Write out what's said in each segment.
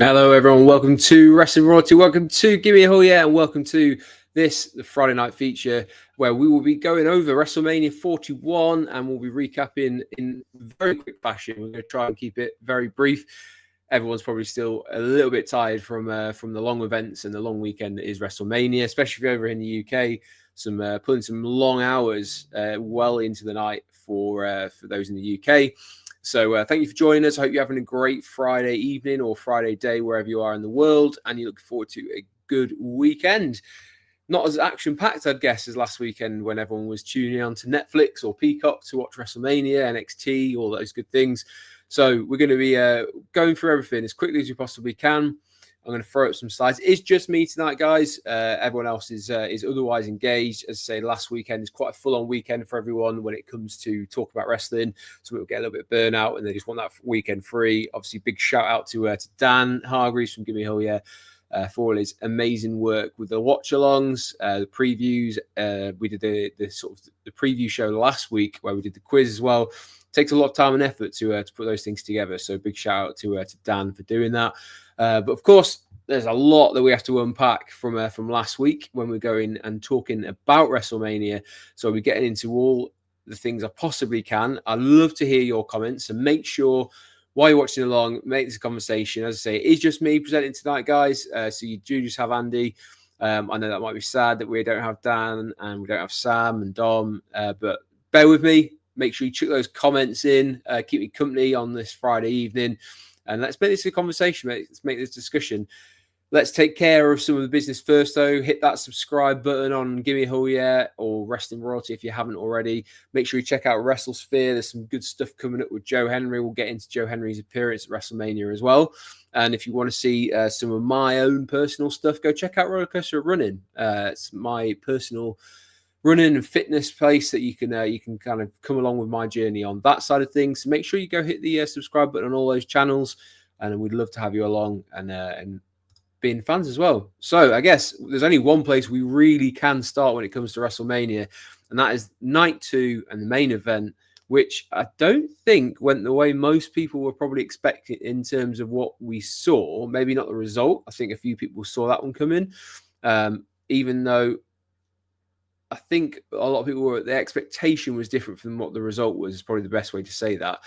Hello, everyone. Welcome to Wrestling Royalty. Welcome to Give Me a Hall, yeah, and welcome to the Friday night feature where we will be going over WrestleMania 41 and we'll be recapping in very quick fashion. We're going to try and keep it very brief. Everyone's probably still a little bit tired from the long events and the long weekend that is WrestleMania, especially if you're over in the UK. Pulling some long hours well into the night for those in the UK. So thank you for joining us. I hope you're having a great Friday evening or Friday day, wherever you are in the world, and you look forward to a good weekend. Not as action-packed, I'd guess, as last weekend when everyone was tuning on to Netflix or Peacock to watch WrestleMania, NXT, all those good things. So we're going to be going through everything as quickly as we possibly can. I'm going to throw up some slides. It's just me tonight, guys. Everyone else is otherwise engaged. As I say, last weekend is quite a full-on weekend for everyone when it comes to talk about wrestling. So we'll get a little bit of burnout and they just want that weekend free. Obviously, big shout-out to Dan Hargreaves from Give Me a Hill, yeah, for all his amazing work with the watch-alongs, the previews. We did the preview show last week where we did the quiz as well. Takes a lot of time and effort to put those things together. So big shout-out to Dan for doing that. But of course, there's a lot that we have to unpack from last week when we're going and talking about WrestleMania. So we're getting into all the things I possibly can. I'd love to hear your comments and make sure while you're watching along, make this a conversation. As I say, it is just me presenting tonight, guys. So you do just have Andy. I know that might be sad that we don't have Dan and we don't have Sam and Dom, but bear with me. Make sure you check those comments in. Keep me company on this Friday evening. And let's make this a conversation. Let's make this discussion. Let's take care of some of the business first, though. Hit that subscribe button on Give Me a Hall, yeah, or Wrestling Royalty if you haven't already. Make sure you check out WrestleSphere. There's some good stuff coming up with Joe Henry. We'll get into Joe Henry's appearance at WrestleMania as well. And if you want to see some of my own personal stuff, go check out Roller Coaster Running. It's my personal running and fitness place that you can kind of come along with my journey on that side of things. So make sure you go hit the subscribe button on all those channels, and we'd love to have you along and being fans as well. So I guess there's only one place we really can start when it comes to WrestleMania, and that is night 2 and the main event, which I don't think went the way most people were probably expecting in terms of what we saw. Maybe not the result. I think a few people saw that one coming, even though I think a lot of people were, the expectation was different from what the result was, is probably the best way to say that.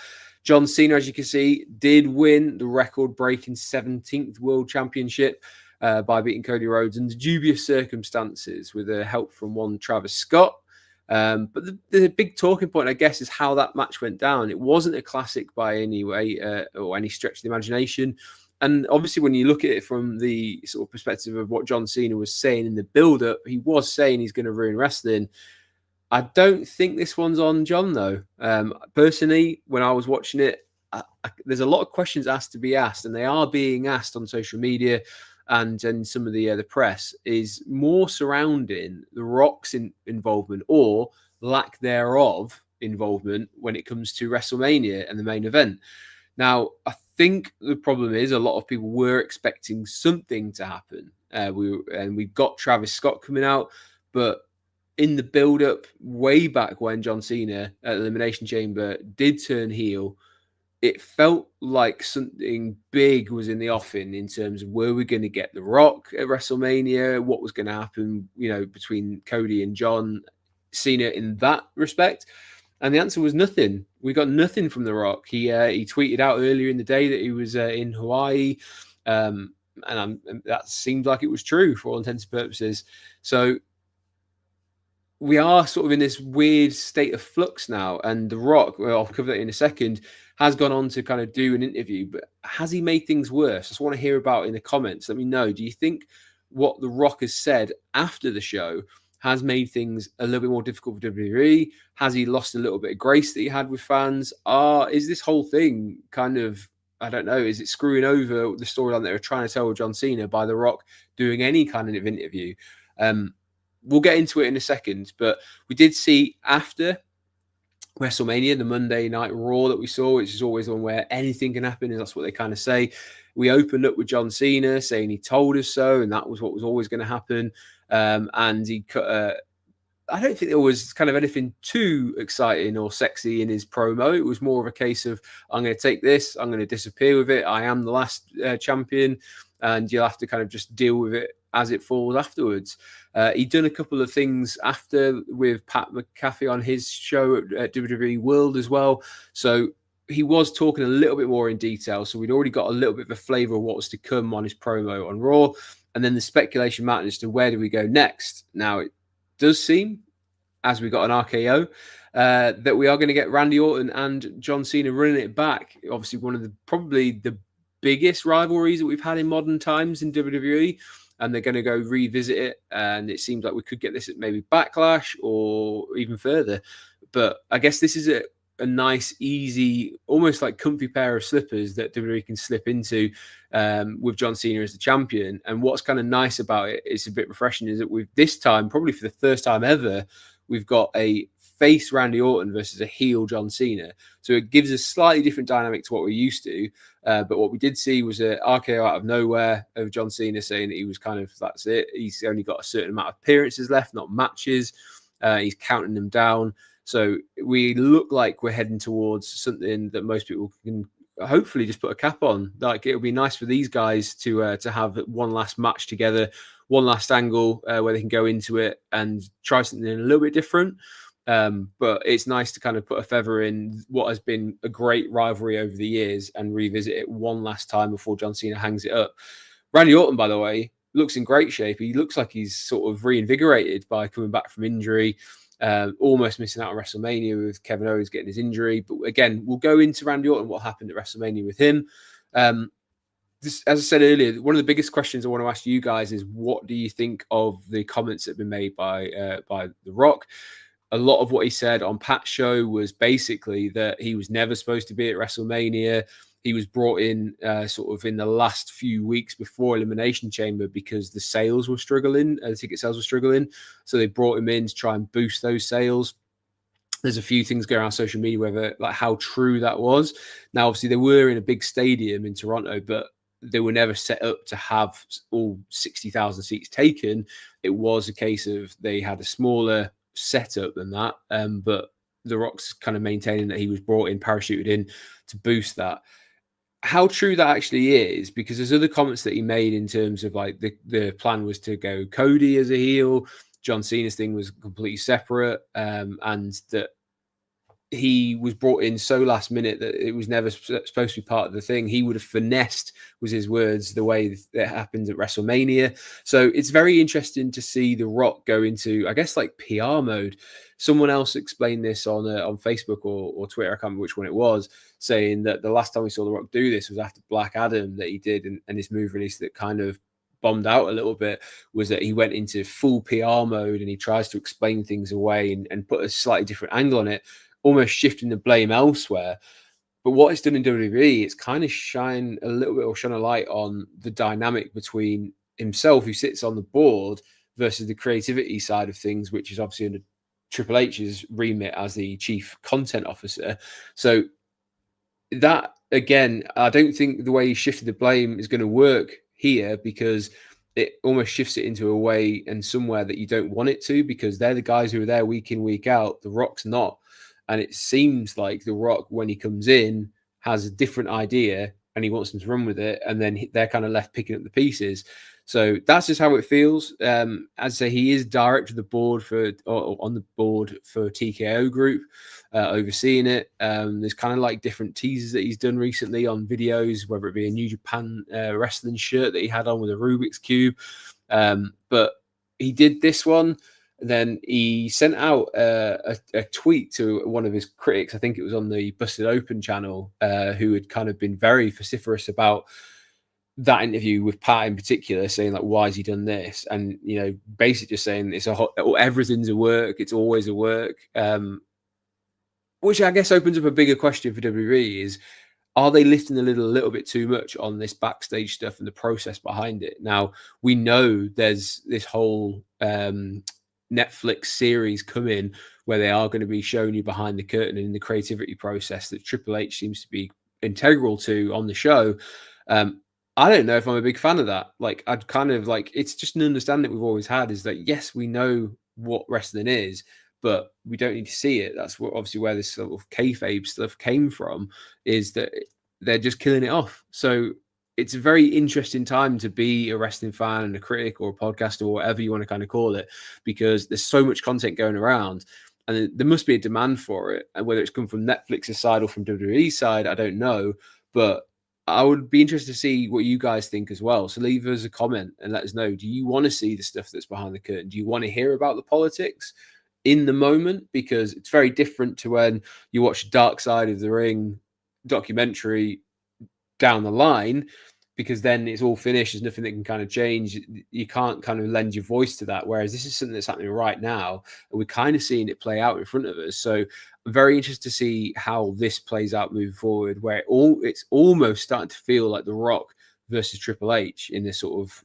John Cena, as you can see, did win the record-breaking 17th World Championship by beating Cody Rhodes under dubious circumstances with help from one Travis Scott. But the big talking point, I guess, is how that match went down. It wasn't a classic by any way or any stretch of the imagination. And obviously, when you look at it from the sort of perspective of what John Cena was saying in the build-up, he was saying he's going to ruin wrestling. I don't think this one's on John, though. Personally, when I was watching it, there's a lot of questions asked to be asked, and they are being asked on social media and some of the press, is more surrounding The Rock's involvement or lack thereof involvement when it comes to WrestleMania and the main event. Now, I think the problem is a lot of people were expecting something to happen. We've got Travis Scott coming out, but in the build-up way back when John Cena at Elimination Chamber did turn heel, it felt like something big was in the offing in terms of were we going to get The Rock at WrestleMania, what was going to happen, between Cody and John Cena in that respect. And the answer was nothing. We got nothing from The Rock. He tweeted out earlier in the day that he was in Hawaii, and that seemed like it was true for all intents and purposes. So we are sort of in this weird state of flux now. And The Rock, well, I'll cover that in a second, has gone on to kind of do an interview. But has he made things worse? I just want to hear about in the comments. Let me know. Do you think what The Rock has said after the show has made things a little bit more difficult for WWE? Has he lost a little bit of grace that he had with fans? Is this whole thing kind of, I don't know, is it screwing over the storyline that they're trying to tell with John Cena by The Rock doing any kind of interview? We'll get into it in a second, but we did see after WrestleMania, the Monday Night Raw that we saw, which is always one where anything can happen, and that's what they kind of say. We opened up with John Cena saying he told us so, and that was what was always going to happen. And he cut I don't think there was kind of anything too exciting or sexy in his promo. It was more of a case of, I'm going to take this, I'm going to disappear with it. I am the last champion, and you'll have to kind of just deal with it as it falls afterwards. He'd done a couple of things after with Pat McAfee on his show at WWE World as well. So he was talking a little bit more in detail. So we'd already got a little bit of a flavor of what was to come on his promo on Raw. And then the speculation mounted as to where do we go next. Now, it does seem, as we got an RKO, that we are going to get Randy Orton and John Cena running it back. Obviously, one of the probably the biggest rivalries that we've had in modern times in WWE. And they're going to go revisit it. And it seems like we could get this at maybe Backlash or even further. But I guess this is a nice, easy, almost like comfy pair of slippers that WWE can slip into with John Cena as the champion. And what's kind of nice about it, it's a bit refreshing, is that we've this time, probably for the first time ever, we've got a face Randy Orton versus a heel John Cena. So it gives a slightly different dynamic to what we're used to. But what we did see was an RKO out of nowhere of John Cena saying that he was kind of, that's it. He's only got a certain amount of appearances left, not matches. He's counting them down. So we look like we're heading towards something that most people can hopefully just put a cap on. Like, it'll be nice for these guys to have one last match together, one last angle where they can go into it and try something a little bit different. But it's nice to kind of put a feather in what has been a great rivalry over the years and revisit it one last time before John Cena hangs it up. Randy Orton, by the way, looks in great shape. He looks like he's sort of reinvigorated by coming back from injury. Almost missing out on WrestleMania with Kevin Owens getting his injury. But again, we'll go into Randy Orton, what happened at WrestleMania with him. As I said earlier, one of the biggest questions I want to ask you guys is, what do you think of the comments that have been made by The Rock? A lot of what he said on Pat's show was basically that he was never supposed to be at WrestleMania. He was brought in sort of in the last few weeks before Elimination Chamber because the sales were struggling, the ticket sales were struggling. So they brought him in to try and boost those sales. There's a few things going around social media, whether like how true that was. Now, obviously, they were in a big stadium in Toronto, but they were never set up to have all 60,000 seats taken. It was a case of they had a smaller setup than that, but The Rock's kind of maintaining that he was brought in, parachuted in to boost that. How true that actually is, because there's other comments that he made in terms of like the plan was to go Cody as a heel, John Cena's thing was completely separate, and that he was brought in so last minute that it was never supposed to be part of the thing. He would have finessed, was his words, the way that happened at WrestleMania. So it's very interesting to see The Rock go into, I guess, like PR mode. Someone else explained this on Facebook or Twitter, I can't remember which one it was, saying that the last time we saw The Rock do this was after Black Adam that he did, and his move release that kind of bombed out a little bit was that he went into full PR mode and he tries to explain things away and put a slightly different angle on it, almost shifting the blame elsewhere. But what it's done in WWE, it's kind of shine a little bit or shine a light on the dynamic between himself, who sits on the board, versus the creativity side of things, which is obviously under Triple H's remit as the chief content officer. So that, again, I don't think the way he shifted the blame is going to work here, because it almost shifts it into a way and somewhere that you don't want it to, because they're the guys who are there week in, week out. The Rock's not. And it seems like The Rock, when he comes in, has a different idea and he wants them to run with it. And then they're kind of left picking up the pieces. So that's just how it feels. As I say, he is director of the board on the board for TKO Group, overseeing it. There's kind of like different teasers that he's done recently on videos, whether it be a New Japan wrestling shirt that he had on with a Rubik's Cube. But he did this one. Then he sent out a tweet to one of his critics, I think it was on the Busted Open channel, who had kind of been very vociferous about that interview with Pat in particular, saying like, why has he done this? And, you know, basically just saying everything's a work, it's always a work, which I guess opens up a bigger question for WWE is, are they lifting a little bit too much on this backstage stuff and the process behind it? Now, we know there's this whole Netflix series coming where they are going to be showing you behind the curtain and in the creativity process that Triple H seems to be integral to on the show. I don't know if I'm a big fan of that. Like, I'd kind of like, it's just an understanding that we've always had is that, yes, we know what wrestling is, but we don't need to see it. That's what obviously where this sort of kayfabe stuff came from, is that they're just killing it off. So it's a very interesting time to be a wrestling fan and a critic or a podcaster or whatever you want to kind of call it, because there's so much content going around and there must be a demand for it. And whether it's come from Netflix's side or from WWE's side, I don't know. But I would be interested to see what you guys think as well. So leave us a comment and let us know. Do you want to see the stuff that's behind the curtain? Do you want to hear about the politics in the moment? Because it's very different to when you watch Dark Side of the Ring documentary down the line, because then it's all finished. There's nothing that can kind of change. You can't kind of lend your voice to that. Whereas this is something that's happening right now, and we're kind of seeing it play out in front of us. So I'm very interested to see how this plays out moving forward, where it's almost starting to feel like The Rock versus Triple H in this sort of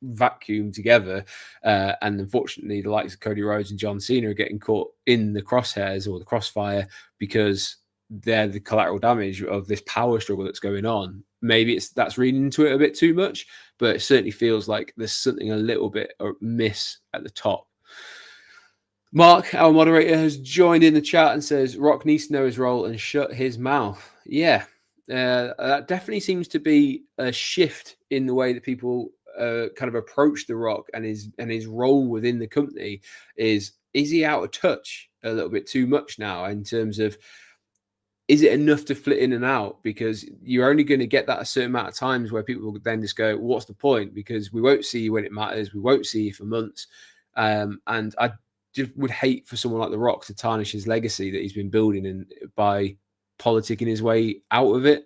vacuum together. And unfortunately, the likes of Cody Rhodes and John Cena are getting caught in the crosshairs or the crossfire because they're the collateral damage of this power struggle that's going on. Maybe that's reading into it a bit too much, but it certainly feels like there's something a little bit miss at the top. Mark, our moderator, has joined in the chat and says Rock needs to know his role and shut his mouth. Yeah, that definitely seems to be a shift in the way that people kind of approach The Rock and his role within the company. Is he out of touch a little bit too much now in terms of, is it enough to flit in and out? Because you're only going to get that a certain amount of times where people will then just go, what's the point? Because we won't see you when it matters. We won't see you for months. And I just would hate for someone like The Rock to tarnish his legacy that he's been building by politicking his way out of it.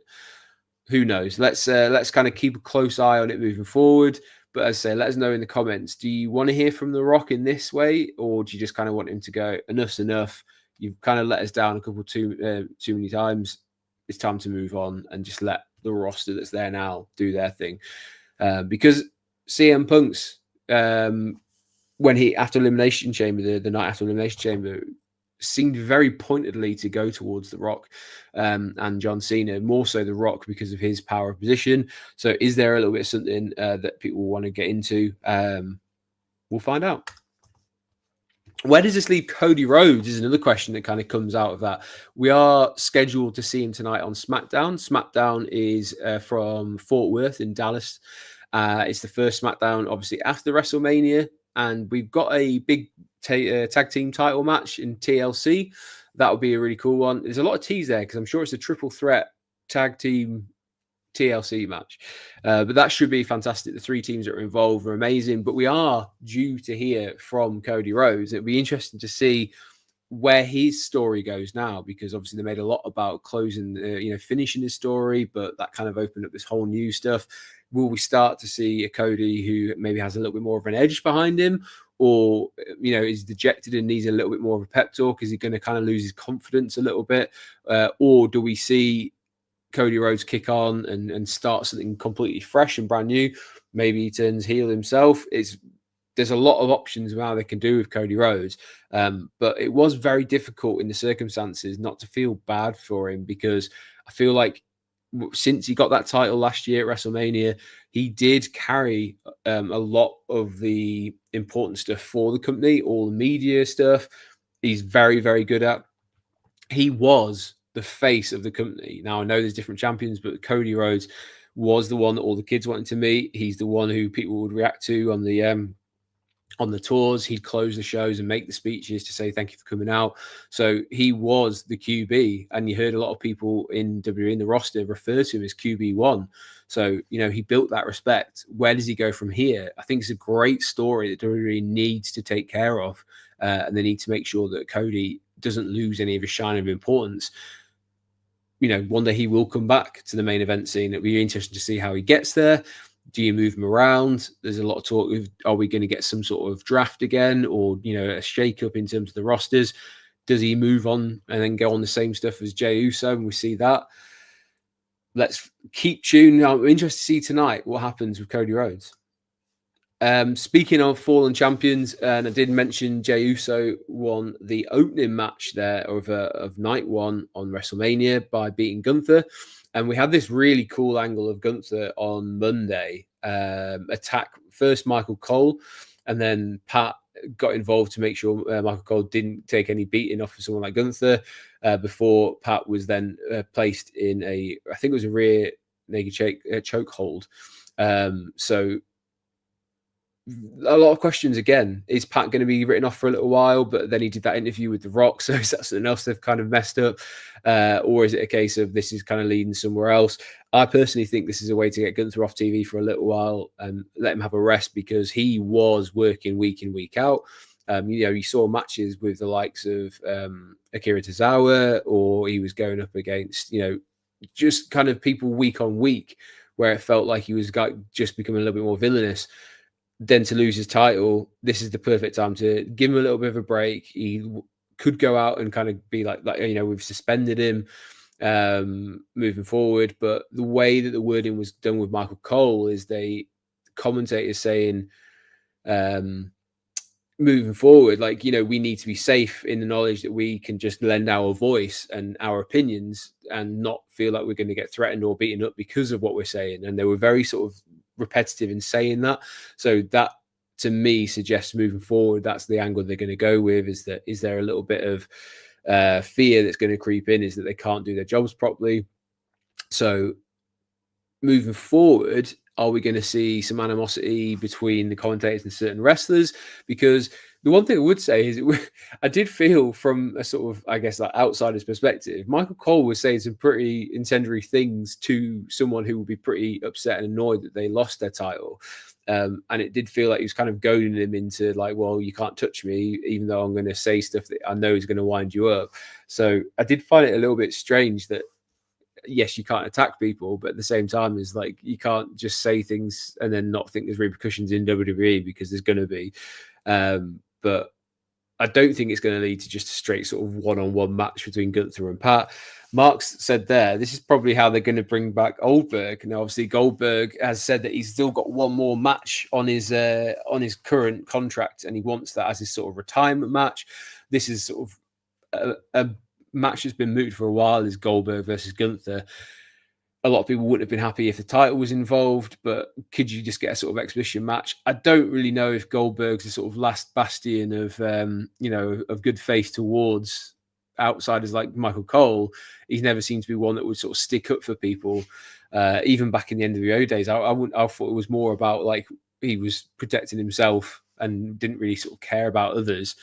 Who knows? Let's kind of keep a close eye on it moving forward. But as I say, let us know in the comments. Do you want to hear from The Rock in this way, or do you just kind of want him to go, enough's enough? You've kind of let us down a couple too many times. It's time to move on and just let the roster that's there now do their thing. Because CM Punk's when he after Elimination Chamber, the night after Elimination Chamber, seemed very pointedly to go towards The Rock and John Cena, more so The Rock because of his power of position. So is there a little bit of something that people want to get into? We'll find out. Where does this leave Cody Rhodes is another question that kind of comes out of that. We are scheduled to see him tonight on SmackDown. SmackDown is from Fort Worth in Dallas. It's the first SmackDown, obviously, after WrestleMania. And we've got a big tag team title match in TLC. That would be a really cool one. There's a lot of tease there because I'm sure it's a triple threat tag team TLC match. But that should be fantastic. The three teams that are involved are amazing. But we are due to hear from Cody Rhodes. It'll be interesting to see where his story goes now, because obviously they made a lot about closing, finishing his story, but that kind of opened up this whole new stuff. Will we start to see a Cody who maybe has a little bit more of an edge behind him, or is dejected and needs a little bit more of a pep talk? Is he going to kind of lose his confidence a little bit, or do we see Cody Rhodes kick on and start something completely fresh and brand new? Maybe he turns heel himself. There's a lot of options of how they can do with Cody Rhodes. But it was very difficult in the circumstances not to feel bad for him, because I feel like since he got that title last year at WrestleMania, he did carry a lot of the important stuff for the company, all the media stuff. He's very, very good at. He was the face of the company. Now, I know there's different champions, but Cody Rhodes was the one that all the kids wanted to meet. He's the one who people would react to on the tours. He'd close the shows and make the speeches to say thank you for coming out. So he was the QB, and you heard a lot of people in WWE in the roster refer to him as QB1. So, he built that respect. Where does he go from here? I think it's a great story that WWE needs to take care of, and they need to make sure that Cody doesn't lose any of his shine of importance. One day he will come back to the main event scene. It'll be interesting to see how he gets there. Do you move him around? There's a lot of talk of, are we going to get some sort of draft again, or, a shake-up in terms of the rosters? Does he move on and then go on the same stuff as Jey Uso? And we see that. Let's keep tuned. I'm interested to see tonight what happens with Cody Rhodes. Speaking of fallen champions, and I did mention Jey Uso won the opening match there of night one on WrestleMania by beating Gunther. And we had this really cool angle of Gunther on Monday, attack first Michael Cole, and then Pat got involved to make sure Michael Cole didn't take any beating off of someone like Gunther before Pat was then placed in I think it was a rear naked choke hold. So a lot of questions again. Is Pat going to be written off for a little while? But then he did that interview with The Rock, so is that something else they've kind of messed up? Or is it a case of this is kind of leading somewhere else? I personally think this is a way to get Gunther off TV for a little while and let him have a rest, because he was working week in, week out. You saw matches with the likes of Akira Tozawa, or he was going up against, just kind of people week on week, where it felt like he was just becoming a little bit more villainous. Then to lose his title, this is the perfect time to give him a little bit of a break. He could go out and kind of be like we've suspended him moving forward. But the way that the wording was done with Michael Cole is commentators saying moving forward, we need to be safe in the knowledge that we can just lend our voice and our opinions and not feel like we're going to get threatened or beaten up because of what we're saying. And they were very sort of repetitive in saying that. So that, to me, suggests moving forward, that's the angle they're going to go with. Is there a little bit of fear that's going to creep in? Is that they can't do their jobs properly? So moving forward, are we going to see some animosity between the commentators and certain wrestlers? Because the one thing I would say is I did feel, from a sort of, I guess, like outsider's perspective, Michael Cole was saying some pretty incendiary things to someone who would be pretty upset and annoyed that they lost their title. And it did feel like he was kind of goading him into like, well, you can't touch me, even though I'm going to say stuff that I know is going to wind you up. So I did find it a little bit strange that, yes, you can't attack people, but at the same time, is like, you can't just say things and then not think there's repercussions in WWE, because there's going to be. But I don't think it's going to lead to just a straight sort of one-on-one match between Gunther and Pat. Mark's said there, this is probably how they're going to bring back Goldberg. Now, obviously, Goldberg has said that he's still got one more match on his current contract, and he wants that as his sort of retirement match. This is sort of a match that's been mooted for a while, is Goldberg versus Gunther. A lot of people wouldn't have been happy if the title was involved, but could you just get a sort of exhibition match? I don't really know if Goldberg's the sort of last bastion of, of good faith towards outsiders like Michael Cole. He's never seemed to be one that would sort of stick up for people. Even back in the NWO days, I thought it was more about like he was protecting himself and didn't really sort of care about others.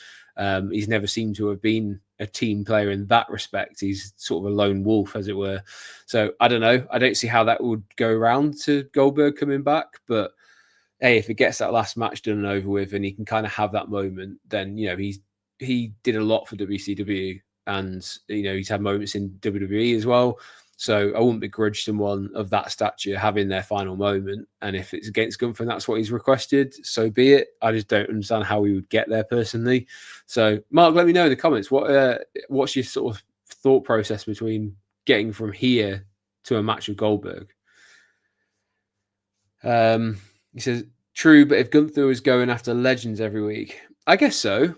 He's never seemed to have been a team player in that respect. He's sort of a lone wolf, as it were. So I don't know. I don't see how that would go around to Goldberg coming back. But hey, if it gets that last match done and over with, and he can kind of have that moment, then he did a lot for WCW, and he's had moments in WWE as well. So I wouldn't begrudge someone of that stature having their final moment. And if it's against Gunther and that's what he's requested, so be it. I just don't understand how we would get there personally. So, Mark, let me know in the comments, what's your sort of thought process between getting from here to a match with Goldberg? He says, true, but if Gunther was going after legends every week, I guess so.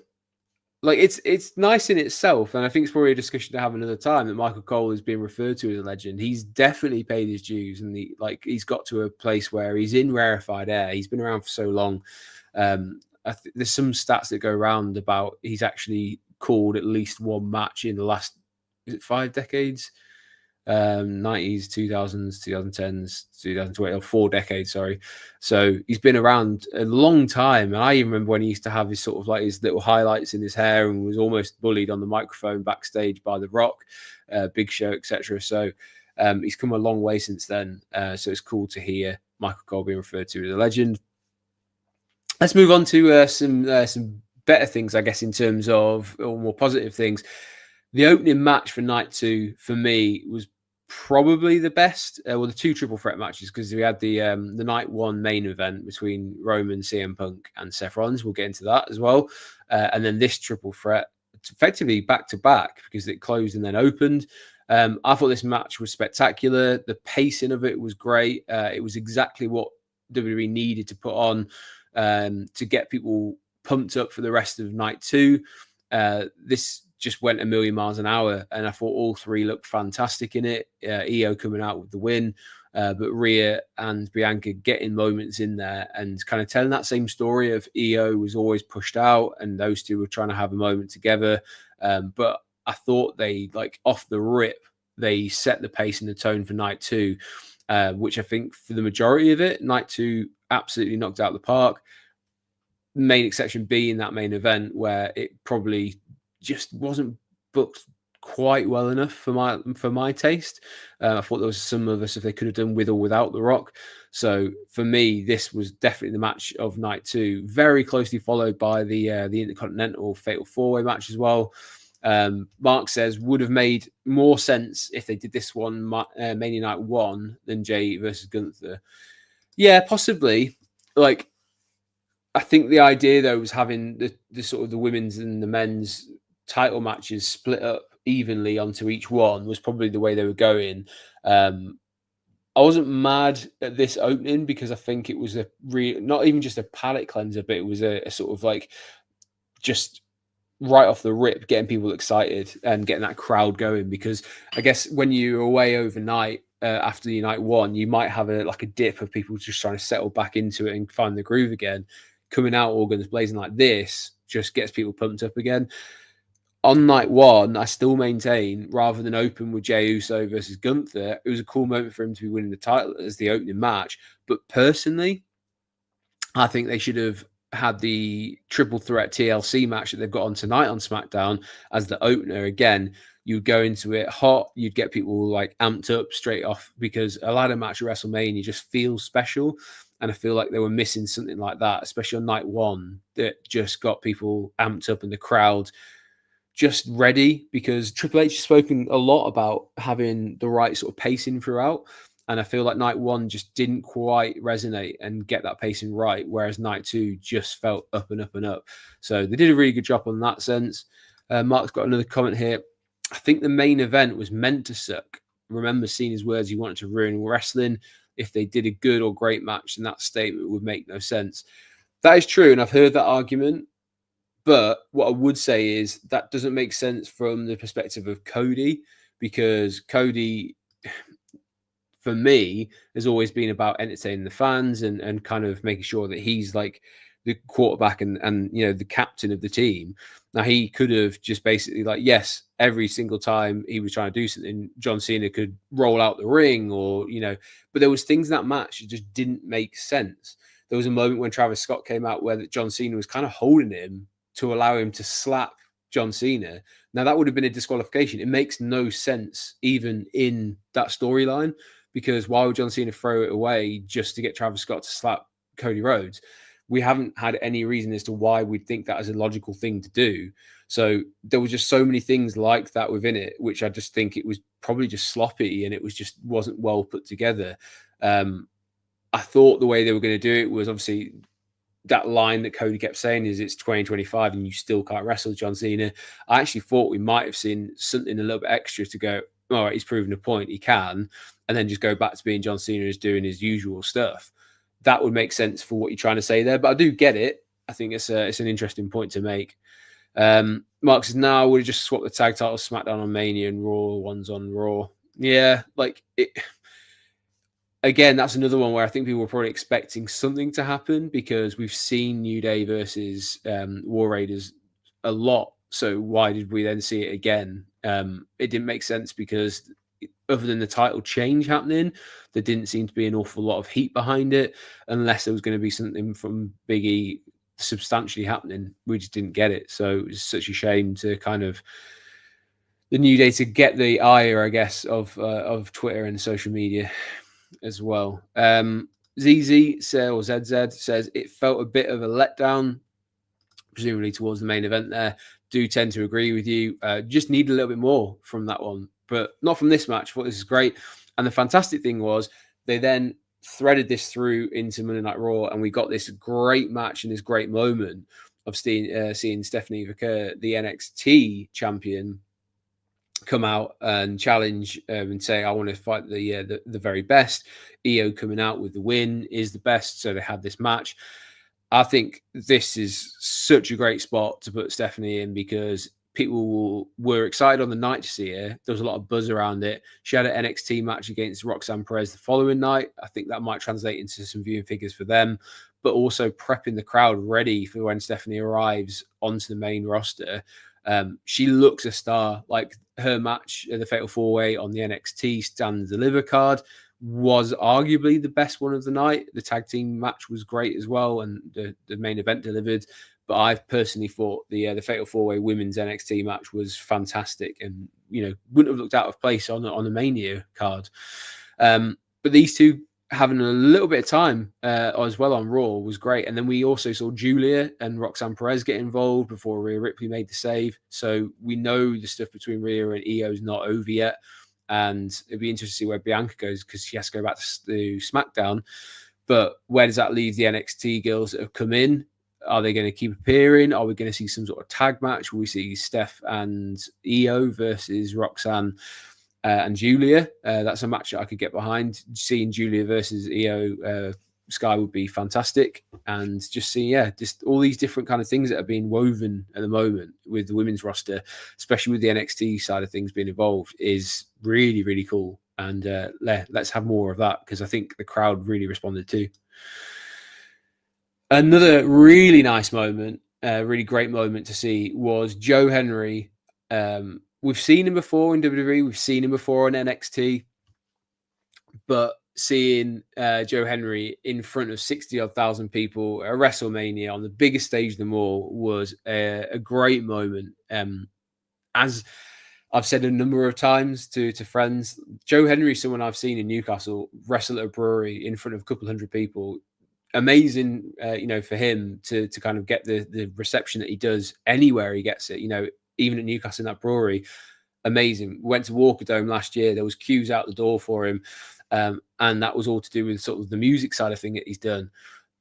Like, it's nice in itself, and I think it's probably a discussion to have another time, that Michael Cole is being referred to as a legend. He's definitely paid his dues, and he's got to a place where he's in rarefied air. He's been around for so long. There's some stats that go around about he's actually called at least one match in the last, is it 5 decades? 90s, 2000s, 2010s, 2020, or 4 decades, sorry. So he's been around a long time. And I even remember when he used to have his sort of like his little highlights in his hair and was almost bullied on the microphone backstage by The Rock, Big Show, etc. So he's come a long way since then. So it's cool to hear Michael Cole being referred to as a legend. Let's move on to some better things, I guess, in terms of, or more positive things. The opening match for night 2 for me was probably the best. The 2 triple threat matches, because we had the night 1 main event between Roman, CM Punk, and Seth Rollins. We'll get into that as well. And then this triple threat, effectively back to back, because it closed and then opened. I thought this match was spectacular. The pacing of it was great. It was exactly what WWE needed to put on to get people pumped up for the rest of night 2. this just went a million miles an hour, and I thought all three looked fantastic in it. Io coming out with the win, but Rhea and Bianca getting moments in there and kind of telling that same story of Io was always pushed out, and those two were trying to have a moment together. But I thought they, like, off the rip, they set the pace and the tone for night two, which I think for the majority of it, night two absolutely knocked out the park. Main exception being that main event where it probably just wasn't booked quite well enough for my taste. I thought there was some of us if they could have done with or without The Rock. So for me, this was definitely the match of night two, very closely followed by the Intercontinental Fatal 4-Way match as well. Mark says would have made more sense if they did this one Mania Night 1 than Jay versus Gunther. Yeah, possibly. Like, I think the idea though was having the sort of the women's and the men's title matches split up evenly onto each one was probably the way they were going. I wasn't mad at this opening because I think it was not even just a palate cleanser, but it was a sort of like just right off the rip, getting people excited and getting that crowd going. Because I guess when you're away overnight after the night one, you might have a dip of people just trying to settle back into it and find the groove again. Coming out all guns blazing like this just gets people pumped up again. On night one, I still maintain, rather than open with Jey Uso versus Gunther, it was a cool moment for him to be winning the title as the opening match. But personally, I think they should have had the triple threat TLC match that they've got on tonight on SmackDown as the opener. Again, you'd go into it hot, you'd get people like amped up straight off, because a ladder match at WrestleMania just feels special. And I feel like they were missing something like that, especially on night one, that just got people amped up and the crowd just ready, because Triple H has spoken a lot about having the right sort of pacing throughout. And I feel like night one just didn't quite resonate and get that pacing right, whereas night two just felt up and up and up. So they did a really good job on that sense. Mark's got another comment here. I think the main event was meant to suck. Remember seeing his words, he wanted to ruin wrestling. If they did a good or great match, then that statement would make no sense. That is true, and I've heard that argument. But what I would say is that doesn't make sense from the perspective of Cody, because Cody, for me, has always been about entertaining the fans and kind of making sure that he's like the quarterback and you know, the captain of the team. Now, he could have just basically, like, yes, every single time he was trying to do something, John Cena could roll out the ring, or, you know, but there was things in that match that just didn't make sense. There was a moment when Travis Scott came out where John Cena was kind of holding him to allow him to slap John Cena. Now, that would have been a disqualification. It makes no sense even in that storyline, because why would John Cena throw it away just to get Travis Scott to slap Cody Rhodes? We haven't had any reason as to why we'd think that is a logical thing to do. So there was just so many things like that within it, which I just think it was probably just sloppy, and it was just wasn't well put together. I thought the way they were going to do it was obviously that line that Cody kept saying is it's 2025 and you still can't wrestle John Cena. I actually thought we might have seen something a little bit extra to go, all right, he's proven a point, he can, and then just go back to being John Cena as doing his usual stuff. That would make sense for what you're trying to say there, but I do get it. I think it's an interesting point to make. Mark says, now we'll just swap the tag titles, SmackDown on Mania and Raw ones on Raw. Yeah, like it. Again, that's another one where I think people were probably expecting something to happen, because we've seen New Day versus War Raiders a lot. So why did we then see it again? It didn't make sense, because other than the title change happening, there didn't seem to be an awful lot of heat behind it, unless there was going to be something from Big E substantially happening. We just didn't get it. So it was such a shame to kind of the New Day to get the ire, I guess, of Twitter and social media as well. ZZ or ZZ says it felt a bit of a letdown, presumably towards the main event there. Do tend to agree with you. Just need a little bit more from that one, but not from this match. I thought this is great. And the fantastic thing was they then threaded this through into Monday Night Raw, and we got this great match and this great moment of seeing Stephanie McMahon, the NXT champion, come out and challenge and say, I want to fight the very best. Io coming out with the win is the best. So they had this match. I think this is such a great spot to put Stephanie in because people were excited on the night to see her. There was a lot of buzz around it. She had an NXT match against Roxanne Perez the following night. I think that might translate into some viewing figures for them, but also prepping the crowd ready for when Stephanie arrives onto the main roster. She looks a star. Like her match, the Fatal 4-Way on the NXT Stand and Deliver card, was arguably the best one of the night. The tag team match was great as well, and the main event delivered. But I've personally thought the Fatal 4-Way women's NXT match was fantastic, and wouldn't have looked out of place on the Mania card. But these two having a little bit of time as well on Raw was great. And then we also saw Julia and Roxanne Perez get involved before Rhea Ripley made the save. So we know the stuff between Rhea and Io is not over yet. And it'd be interesting to see where Bianca goes because she has to go back to SmackDown. But where does that leave the NXT girls that have come in? Are they going to keep appearing? Are we going to see some sort of tag match? Will we see Steph and Io versus Roxanne and Julia? That's a match that I could get behind. Seeing Julia versus Io Sky would be fantastic. And just seeing, just all these different kind of things that are being woven at the moment with the women's roster, especially with the NXT side of things being involved, is really, really cool. And let's have more of that because I think the crowd really responded too. Another really nice moment, really great moment to see was Joe Henry. We've seen him before in WWE. We've seen him before on NXT. But seeing Joe Henry in front of 60-odd thousand people at WrestleMania on the biggest stage of them all was a great moment. As I've said a number of times to friends, Joe Henry is someone I've seen in Newcastle wrestle at a brewery in front of a couple hundred people. Amazing, for him to kind of get the reception that he does anywhere he gets it. Even at Newcastle in that brewery, amazing. Went to Walker Dome last year. There was queues out the door for him. And that was all to do with sort of the music side of thing that he's done.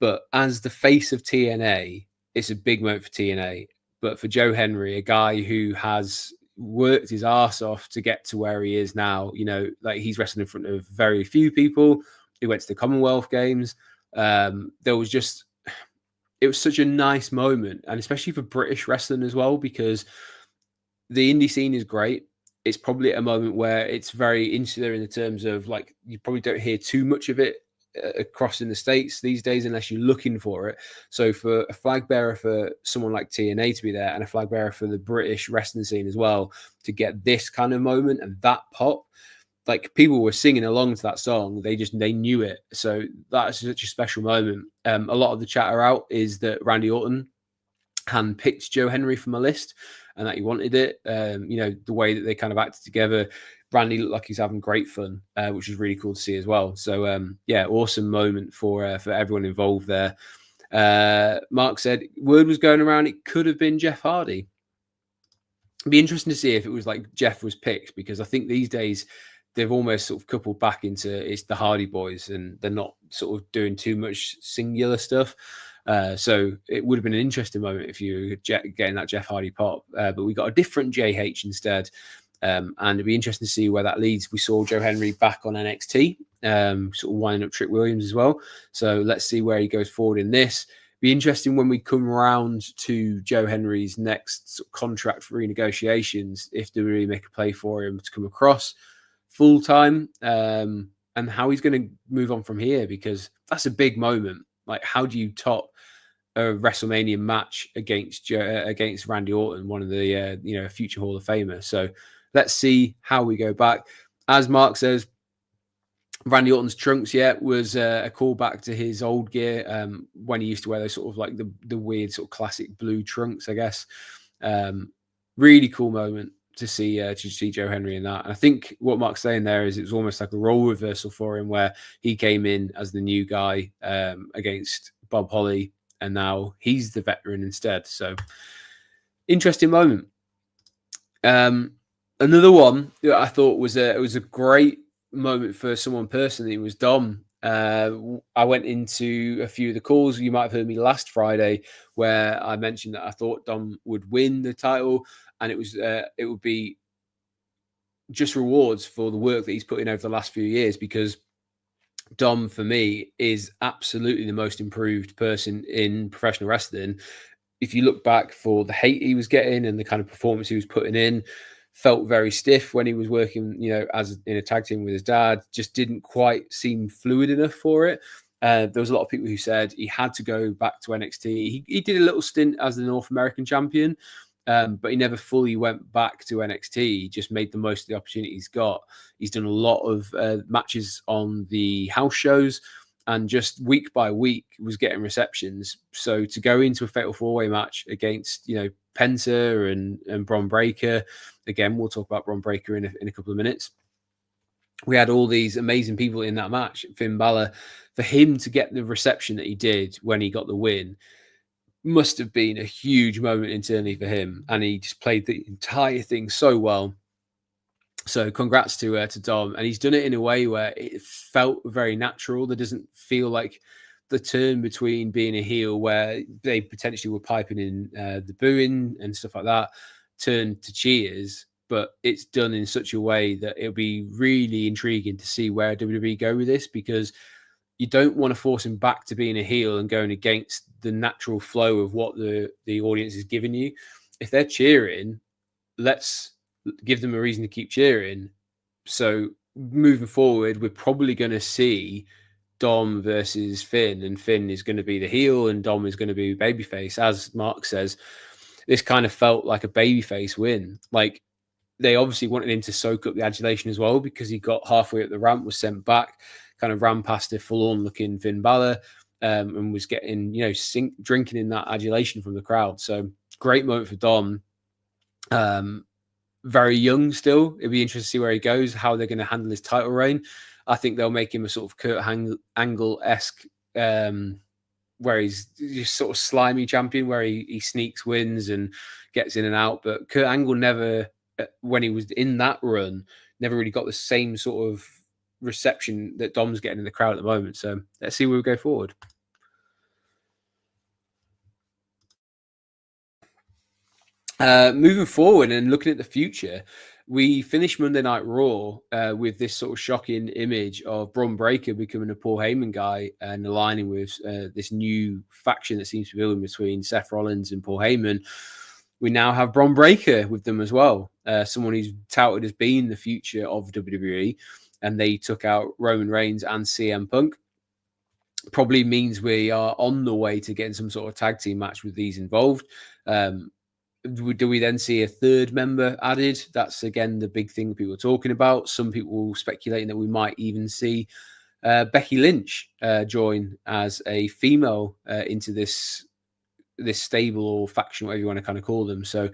But as the face of TNA, it's a big moment for TNA. But for Joe Henry, a guy who has worked his ass off to get to where he is now, like he's wrestling in front of very few people. He went to the Commonwealth Games. It was such a nice moment, and especially for British wrestling as well, because the indie scene is great. It's probably at a moment where it's very insular in the terms of like you probably don't hear too much of it across in the States these days unless you're looking for it. So for a flag bearer for someone like TNA to be there and a flag bearer for the British wrestling scene as well to get this kind of moment and that pop, like people were singing along to that song. They knew it. So that's such a special moment. A lot of the chatter out is that Randy Orton handpicked Joe Henry from a list and that he wanted it. The way that they kind of acted together, Randy looked like he's having great fun, which is really cool to see as well. So awesome moment for everyone involved there. Mark said word was going around it could have been Jeff Hardy. It'd be interesting to see if it was like Jeff was picked, because I think these days they've almost sort of coupled back into it's the Hardy Boys and they're not sort of doing too much singular stuff. So it would have been an interesting moment if you were getting that Jeff Hardy pop, but we got a different JH instead. And it'd be interesting to see where that leads. We saw Joe Henry back on NXT, sort of winding up Trick Williams as well. So let's see where he goes forward in this. Be interesting when we come around to Joe Henry's next sort of contract renegotiations, if WWE make a play for him to come across full time, and how he's going to move on from here, because that's a big moment. Like, how do you top a WrestleMania match against Randy Orton, one of the future Hall of Famers? So let's see how we go back. As Mark says, Randy Orton's trunks was a callback to his old gear when he used to wear those sort of like the weird sort of classic blue trunks, I guess. Really cool moment to see Joe Henry in that. And I think what Mark's saying there is it was almost like a role reversal for him, where he came in as the new guy against Bob Holly, and now he's the veteran instead. So interesting moment. Another one that I thought was a great moment for someone personally was Dom. I went into a few of the calls. You might have heard me last Friday where I mentioned that I thought Dom would win the title, and it would be just rewards for the work that he's put in over the last few years, because Dom, for me, is absolutely the most improved person in professional wrestling. If you look back for the hate he was getting and the kind of performance he was putting in, felt very stiff when he was working, as in a tag team with his dad, just didn't quite seem fluid enough for it. There was a lot of people who said he had to go back to NXT. He did a little stint as the North American champion, but he never fully went back to NXT. He just made the most of the opportunity he's got. He's done a lot of matches on the house shows, and just week by week was getting receptions. So to go into a fatal four-way match against, Penta and Bron Breakker, again, we'll talk about Bron Breakker in a couple of minutes. We had all these amazing people in that match. Finn Balor, for him to get the reception that he did when he got the win, must have been a huge moment internally for him, and he just played the entire thing so well. So congrats to Dom, and he's done it in a way where it felt very natural. There doesn't feel like the turn between being a heel, where they potentially were piping in the booing and stuff like that, turned to cheers. But it's done in such a way that it'll be really intriguing to see where WWE go with this, because you don't want to force him back to being a heel and going against the natural flow of what the audience is giving you. If they're cheering, let's give them a reason to keep cheering. So moving forward, we're probably going to see Dom versus Finn, and Finn is going to be the heel and Dom is going to be babyface. As Mark says, this kind of felt like a babyface win. Like, they obviously wanted him to soak up the adulation as well, because he got halfway up the ramp, was sent back, kind of ran past a full-on looking Finn Balor, and was getting, drinking in that adulation from the crowd. So great moment for Dom. Very young still. It'd be interesting to see where he goes, how they're going to handle his title reign. I think they'll make him a sort of Kurt Angle-esque, where he's just sort of slimy champion, where he sneaks wins and gets in and out. But Kurt Angle never, when he was in that run, never really got the same sort of reception that Dom's getting in the crowd at the moment. So let's see where we go forward. Moving forward and looking at the future, we finished Monday Night Raw with this sort of shocking image of Bron Breakker becoming a Paul Heyman guy and aligning with this new faction that seems to be building between Seth Rollins and Paul Heyman. We now have Bron Breakker with them as well, someone who's touted as being the future of WWE, and they took out Roman Reigns and CM Punk. Probably means we are on the way to getting some sort of tag team match with these involved. Do we then see a third member added? That's, again, the big thing people are talking about. Some people speculating that we might even see Becky Lynch join as a female into this stable or faction, whatever you want to kind of call them. So,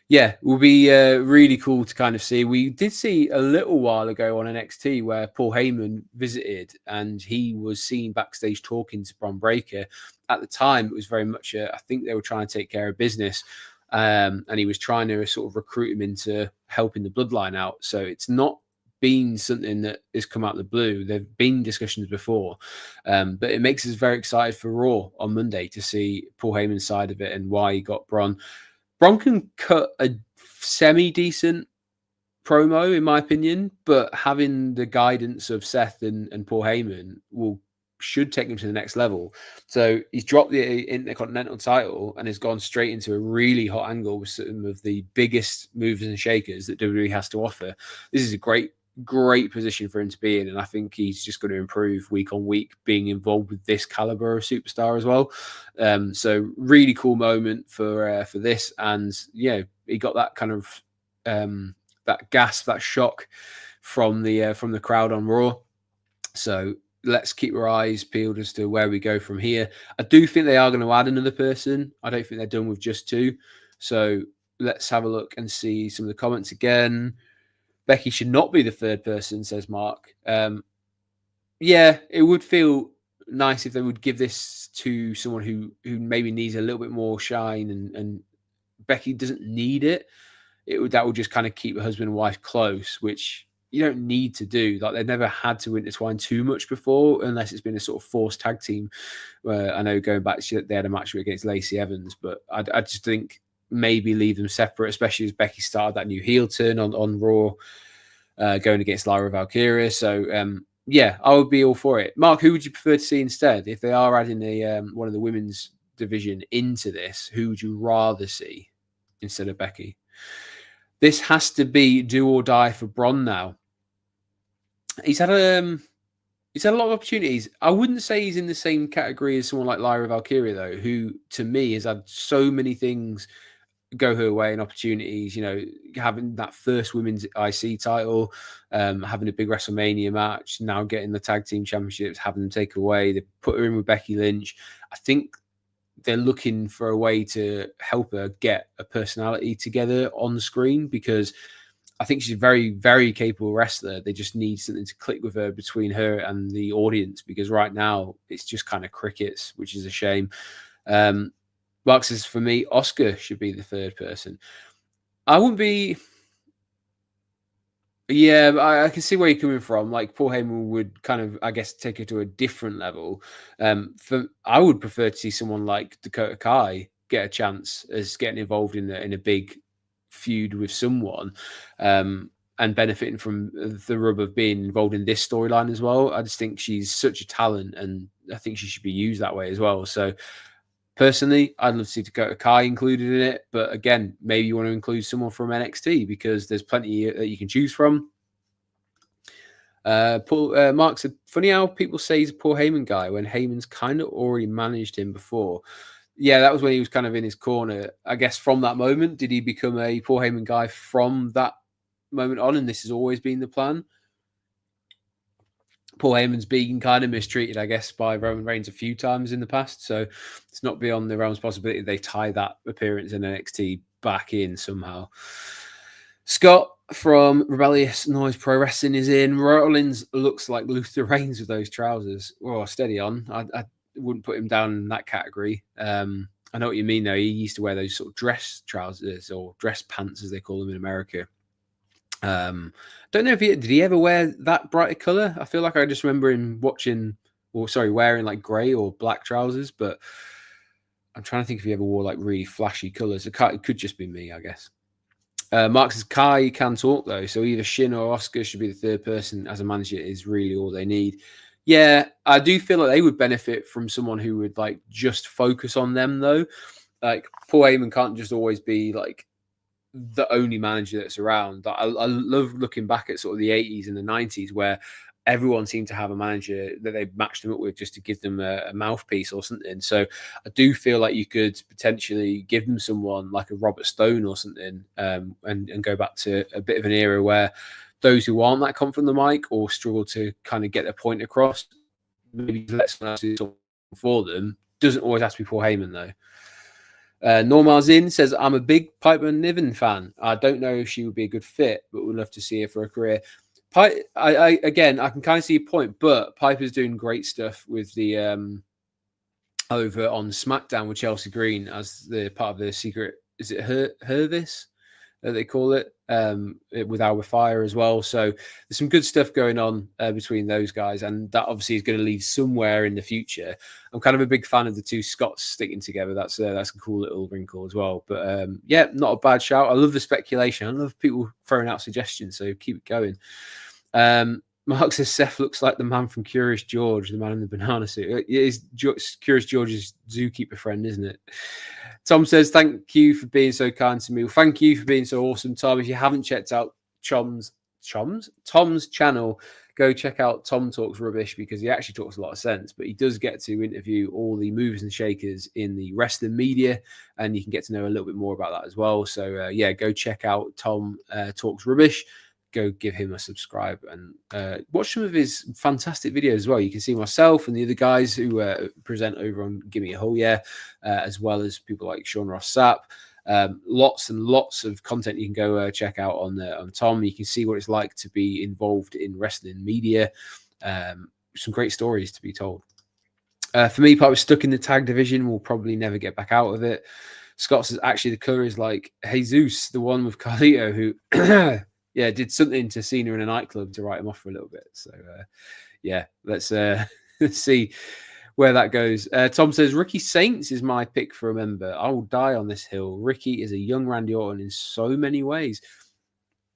yeah, it will be really cool to kind of see. We did see a little while ago on NXT where Paul Heyman visited, and he was seen backstage talking to Bron Breakker. At the time, it was very much, I think they were trying to take care of business. And he was trying to sort of recruit him into helping the bloodline out. So it's not been something that has come out of the blue. There have been discussions before, but it makes us very excited for Raw on Monday to see Paul Heyman's side of it and why he got Bron. Bron can cut a semi-decent promo, in my opinion, but having the guidance of Seth and Paul Heyman should take him to the next level. So he's dropped the Intercontinental title and has gone straight into a really hot angle with some of the biggest movers and shakers that WWE has to offer. This is a great position for him to be in, and I think he's just going to improve week on week being involved with this caliber of superstar as well. So really cool moment for this, and he got that kind of that gasp, that shock from the crowd on Raw. So let's keep our eyes peeled as to where we go from here. I do think they are going to add another person. I don't think they're done with just two. So let's have a look and see some of the comments again. Becky should not be the third person, says Mark. Yeah, it would feel nice if they would give this to someone who maybe needs a little bit more shine, and Becky doesn't need it. That would just kind of keep a husband and wife close, which you don't need to do. Like, they've never had to intertwine too much before, unless it's been a sort of forced tag team. I know going back, they had a match against Lacey Evans, but I just think maybe leave them separate, especially as Becky started that new heel turn on Raw, going against Lyra Valkyria. So Yeah, I would be all for it. Mark, who would you prefer to see instead? If they are adding a one of the women's division into this, who would you rather see instead of Becky? This has to be do or die for Bron now. He's had a lot of opportunities. I wouldn't say he's in the same category as someone like Lyra Valkyria, though, who to me has had so many things go her way and opportunities. You know, having that first women's IC title, having a big WrestleMania match, now getting the tag team championships, having them take away. They put her in with Becky Lynch. I think they're looking for a way to help her get a personality together on the screen, because I think she's a very, very capable wrestler. They just need something to click with her between her and the audience, because right now it's just kind of crickets, which is a shame. Mark says, for me, Oscar should be the third person. I wouldn't be. Yeah, I can see where you're coming from. Like, Paul Heyman would kind of, I guess, take it to a different level. I would prefer to see someone like Dakota Kai get a chance as getting involved in a big feud with someone, and benefiting from the rub of being involved in this storyline as well. I just think she's such a talent, and I think she should be used that way as well. So personally, I'd love to see Dakota Kai included in it. But again, maybe you want to include someone from NXT, because there's plenty that you can choose from. Mark said, funny how people say he's a Paul Heyman guy when Heyman's kind of already managed him before. Yeah, that was when he was kind of in his corner. I guess from that moment, did he become a Paul Heyman guy from that moment on? And this has always been the plan. Paul Heyman's been kind of mistreated, I guess, by Roman Reigns a few times in the past. So it's not beyond the realm's possibility they tie that appearance in NXT back in somehow. Scott from Rebellious Noise Pro Wrestling is in. Rollins looks like Luther Reigns with those trousers. Oh, steady on. I wouldn't put him down in that category. I know what you mean, though. He used to wear those sort of dress trousers, or dress pants, as they call them in America. Don't know if did he ever wear that brighter color? I feel like I just remember him wearing like gray or black trousers, but I'm trying to think if he ever wore like really flashy colors. It could just be me, I guess. Mark says Kai can talk though, so either Shin or Oscar should be the third person as a manager is really all they need. Yeah, I do feel like they would benefit from someone who would like just focus on them though. Like, Paul Heyman can't just always be like the only manager that's around. I love looking back at sort of the 80s and the 90s, where everyone seemed to have a manager that they matched them up with just to give them a mouthpiece or something. So I do feel like you could potentially give them someone like a Robert Stone or something, and go back to a bit of an era where those who aren't that confident on the mic or struggle to kind of get their point across, maybe let someone else do something for them. Doesn't always have to be Paul Heyman though. Normal Zin says, I'm a big Piper Niven fan. I don't know if she would be a good fit, but would love to see her for a career. I can kind of see your point, but Piper's doing great stuff with the over on SmackDown with Chelsea Green as the part of the secret. Is it Hervis? They call it, with Our Fire as well. So there's some good stuff going on between those guys, and that obviously is going to lead somewhere in the future. I'm kind of a big fan of the two Scots sticking together. That's a cool little wrinkle as well. But yeah, not a bad shout. I love the speculation. I love people throwing out suggestions, so keep it going. Mark says Seth looks like the man from Curious George, the man in the banana suit. It is Curious George's zookeeper friend, isn't it? Tom says, thank you for being so kind to me. Well, thank you for being so awesome, Tom. If you haven't checked out Tom's channel, go check out Tom Talks Rubbish, because he actually talks a lot of sense, but he does get to interview all the movers and shakers in the wrestling media, and you can get to know a little bit more about that as well. So yeah, go check out Tom Talks Rubbish. Go give him a subscribe and watch some of his fantastic videos as well. You can see myself and the other guys who present over on Give Me a Hole Yeah, as well as people like Sean Ross Sapp. Lots and lots of content you can go check out on Tom. You can see what it's like to be involved in wrestling media. Some great stories to be told. For me, I was stuck in the tag division. We'll probably never get back out of it. Scott says, actually, the color is like Jesus, the one with Carlito, who... yeah, did something to Cena in a nightclub to write him off for a little bit. So, yeah, let's see where that goes. Tom says, Ricky Saints is my pick for a member. I will die on this hill. Ricky is a young Randy Orton in so many ways.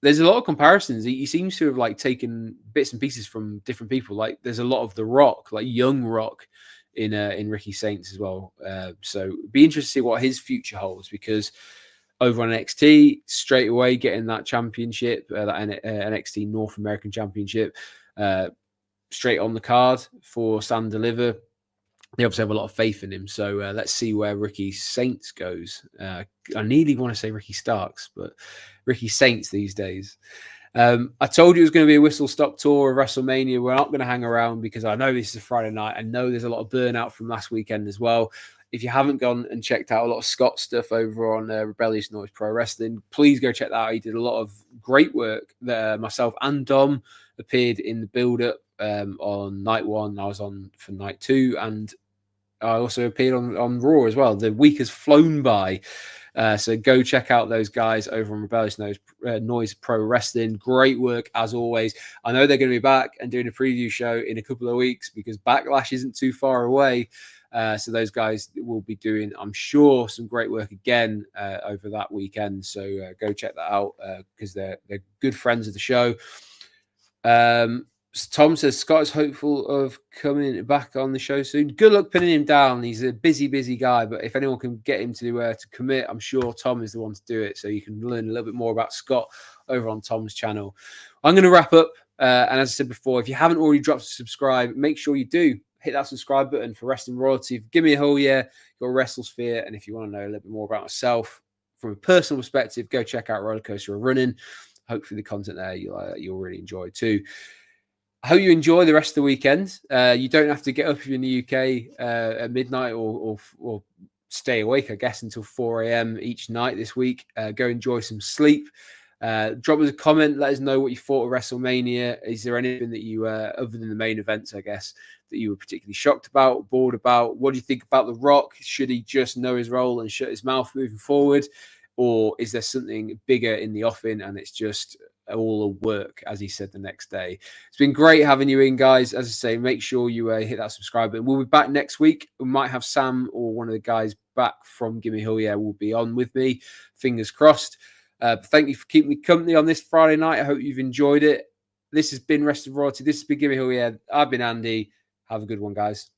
there's a lot of comparisons. He seems to have like taken bits and pieces from different people. Like there's a lot of The Rock, like young Rock, in Ricky Saints as well. So be interested to see what his future holds, because over on NXT straight away getting that championship, that NXT North American Championship, straight on the card for Stand Deliver. They obviously have a lot of faith in him. So let's see where Ricky Saints goes. I nearly want to say Ricky Starks, but Ricky Saints these days. I told you it was going to be a whistle-stop tour of WrestleMania. We're not going to hang around because I know this is a Friday night. I know there's a lot of burnout from last weekend as well. If you haven't gone and checked out a lot of Scott's stuff over on Rebellious Noise Pro Wrestling, please go check that out. He did a lot of great work there. Myself and Dom appeared in the build-up on night one. I was on for night two, and I also appeared on Raw as well. The week has flown by. So go check out those guys over on Rebellious Noise Pro Wrestling. Great work as always. I know they're going to be back and doing a preview show in a couple of weeks because Backlash isn't too far away. So those guys will be doing, I'm sure, some great work again over that weekend. So go check that out because they're good friends of the show. Tom says Scott is hopeful of coming back on the show soon. Good luck pinning him down. He's a busy guy, but if anyone can get him to commit, I'm sure Tom is the one to do it. So you can learn a little bit more about Scott over on Tom's channel. I'm going to wrap up. And as I said before, if you haven't already dropped a subscribe, make sure you do. Hit that subscribe button for Wrestling Royalty. Give me a whole year. Got WrestleSphere. And if you want to know a little bit more about myself from a personal perspective, go check out Roller Coaster of Running. Hopefully the content there you'll really enjoy too. I hope you enjoy the rest of the weekend. You don't have to get up if you're in the UK at midnight or stay awake, I guess, until 4 a.m. each night this week. Go enjoy some sleep. Drop us a comment. Let us know what you thought of WrestleMania. Is there anything that you, other than the main events, I guess, that you were particularly shocked about, bored about? What do you think about The Rock? Should he just know his role and shut his mouth moving forward? Or is there something bigger in the offing and it's just all a work, as he said the next day? It's been great having you in, guys. As I say, make sure you hit that subscribe button. We'll be back next week. We might have Sam or one of the guys back from Gimme Hill Yeah will be on with me. Fingers crossed. Thank you for keeping me company on this Friday night. I hope you've enjoyed it. This has been Wrestling Royalty. This has been Gimme Hill Yeah. I've been Andy. Have a good one, guys.